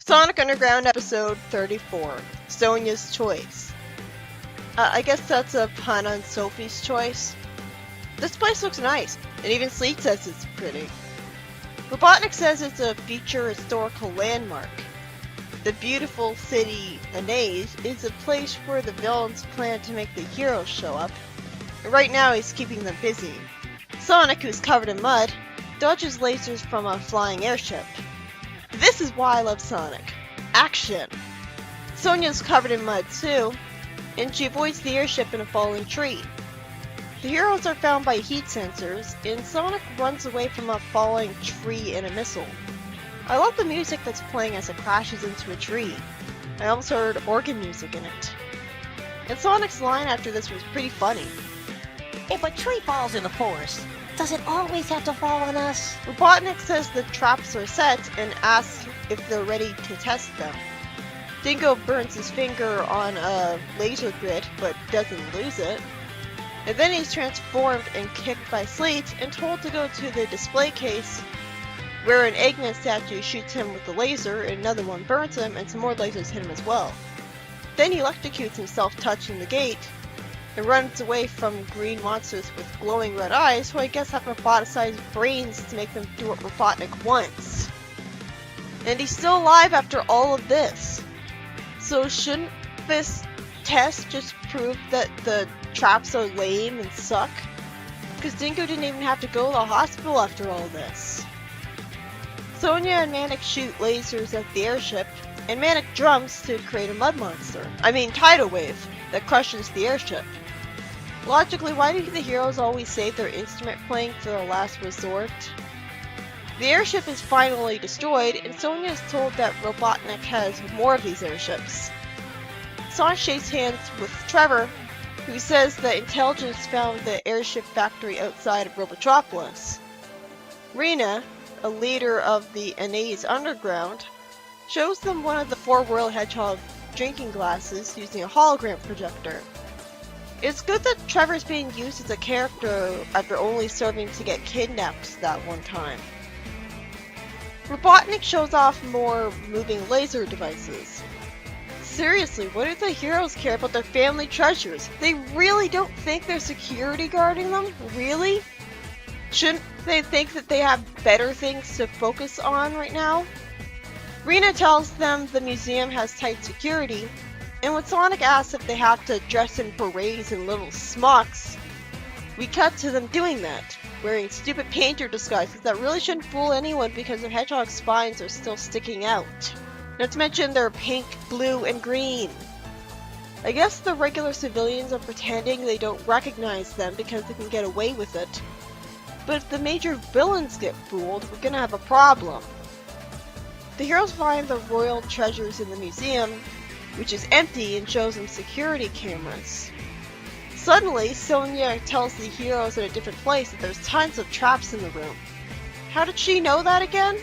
Sonic Underground episode 34, Sonia's Choice. I guess that's a pun on Sophie's Choice. This place looks nice, and even Sleet says it's pretty. Robotnik says it's a future historical landmark. The beautiful city, Anais, is a place where the villains plan to make the heroes show up, and right now he's keeping them busy. Sonic, who's covered in mud, dodges lasers from a flying airship. This is why I love Sonic. Action! Sonia's covered in mud too, and she avoids the airship in a falling tree. The heroes are found by heat sensors, and Sonic runs away from a falling tree and a missile. I love the music that's playing as it crashes into a tree. I almost heard organ music in it. And Sonic's line after this was pretty funny. If a tree falls in the forest, does it always have to fall on us? Robotnik says the traps are set and asks if they're ready to test them. Dingo burns his finger on a laser grid, but doesn't lose it. And then he's transformed and kicked by Sleet and told to go to the display case, where an Eggman statue shoots him with a laser, and another one burns him, and some more lasers hit him as well. Then he electrocutes himself touching the gate, and runs away from green monsters with glowing red eyes, who I guess have roboticized brains to make them do what Robotnik wants. And he's still alive after all of this. So shouldn't this test just prove that the traps are lame and suck? Because Dingo didn't even have to go to the hospital after all this. Sonia and Manic shoot lasers at the airship, and Manic drums to create a mud monster. Tidal wave that crushes the airship. Logically, why do the heroes always save their instrument playing for their last resort? The airship is finally destroyed, and Sonia is told that Robotnik has more of these airships. Sonic shakes hands with Trevor, who says that intelligence found the airship factory outside of Robotropolis. Rena, a leader of the Anais Underground, shows them one of the 4 Royal Hedgehog drinking glasses using a hologram projector. It's good that Trevor's being used as a character after only serving to get kidnapped that one time. Robotnik shows off more moving laser devices. Seriously, what do the heroes care about their family treasures? They really don't think they're security guarding them? Really? Shouldn't they think that they have better things to focus on right now? Rena tells them the museum has tight security, and when Sonic asks if they have to dress in berets and little smocks, we cut to them doing that, wearing stupid painter disguises that really shouldn't fool anyone because their hedgehog spines are still sticking out. Not to mention they're pink, blue, and green. I guess the regular civilians are pretending they don't recognize them because they can get away with it. But if the major villains get fooled, we're gonna have a problem. The heroes find the royal treasures in the museum, which is empty and shows them security cameras. Suddenly, Sonia tells the heroes in a different place that there's tons of traps in the room. How did she know that again?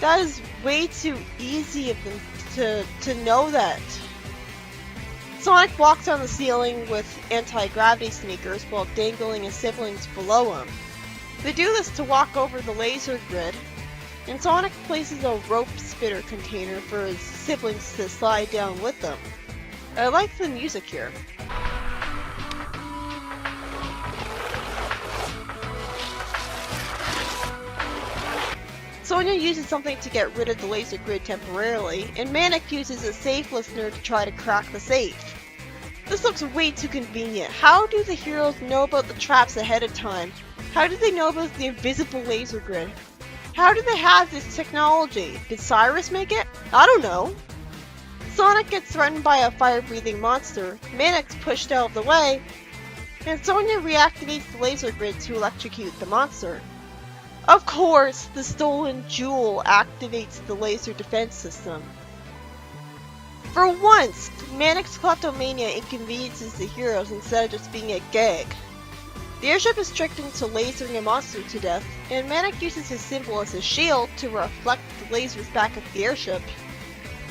That is way too easy of them to know that. Sonic walks on the ceiling with anti-gravity sneakers while dangling his siblings below him. They do this to walk over the laser grid, and Sonic places a rope spitter container for his siblings to slide down with them. I like the music here. Sonia uses something to get rid of the laser grid temporarily, and Manic uses a safe listener to try to crack the safe. This looks way too convenient. How do the heroes know about the traps ahead of time? How do they know about the invisible laser grid? How do they have this technology? Did Cyrus make it? I don't know. Sonic gets threatened by a fire-breathing monster, Manic's pushed out of the way, and Sonia reactivates the laser grid to electrocute the monster. Of course, the stolen jewel activates the laser defense system. For once, Manic's kleptomania inconveniences the heroes instead of just being a gag. The airship is tricked into lasering a monster to death, and Manic uses his symbol as a shield to reflect the lasers back at the airship.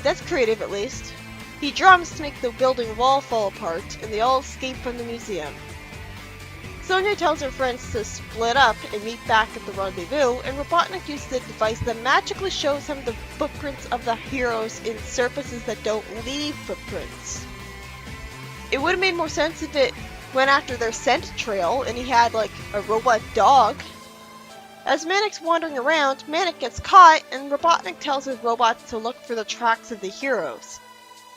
That's creative at least. He drums to make the building wall fall apart, and they all escape from the museum. Sonia tells her friends to split up and meet back at the rendezvous, and Robotnik uses a device that magically shows him the footprints of the heroes in surfaces that don't leave footprints. It would have made more sense if it went after their scent trail and he had like a robot dog. As Manic's wandering around, Manic gets caught and Robotnik tells his robots to look for the tracks of the heroes.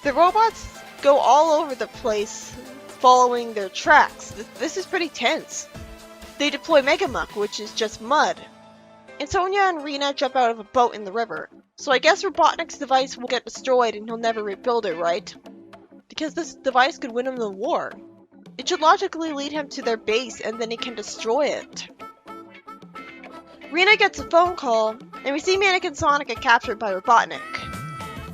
The robots go all over the place following their tracks. This is pretty tense. They deploy Megamuck, which is just mud. And Sonia and Rena jump out of a boat in the river. So I guess Robotnik's device will get destroyed and he'll never rebuild it, right? Because this device could win him the war. It should logically lead him to their base and then he can destroy it. Rena gets a phone call, and we see Manic and Sonic get captured by Robotnik.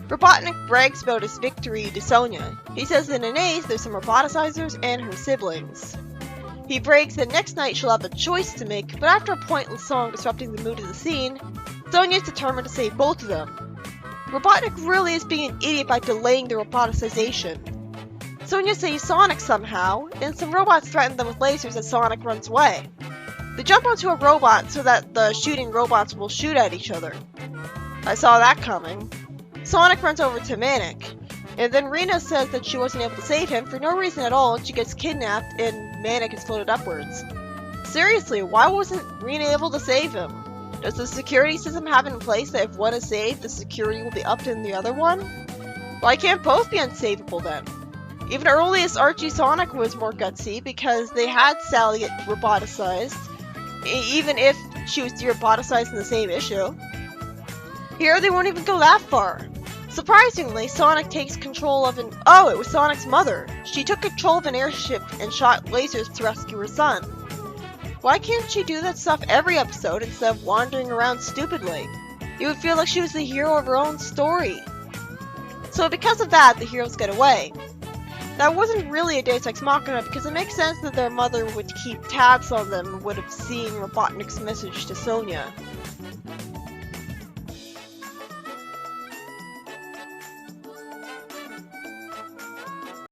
Robotnik brags about his victory to Sonia. He says that in Ace there's some roboticizers and her siblings. He brags that next night she'll have a choice to make, but after a pointless song disrupting the mood of the scene, Sonia's determined to save both of them. Robotnik really is being an idiot by delaying the roboticization. Sonia saves Sonic somehow, and some robots threaten them with lasers as Sonic runs away. They jump onto a robot so that the shooting robots will shoot at each other. I saw that coming. Sonic runs over to Manic, and then Rena says that she wasn't able to save him for no reason at all and she gets kidnapped and Manic is floated upwards. Seriously, why wasn't Rena able to save him? Does the security system have it in place that if one is saved, the security will be upped in the other one? Why can't both be unsavable then? Even earliest Archie Sonic was more gutsy because they had Sally get roboticized, even if she was de-roboticized in the same issue. Here they won't even go that far. Surprisingly, Sonic takes control of an— oh, it was Sonic's mother. She took control of an airship and shot lasers to rescue her son. Why can't she do that stuff every episode instead of wandering around stupidly? You would feel like she was the hero of her own story. So because of that, the heroes get away. That wasn't really a Deus Ex Machina because it makes sense that their mother would keep tabs on them and would have seen Robotnik's message to Sonia.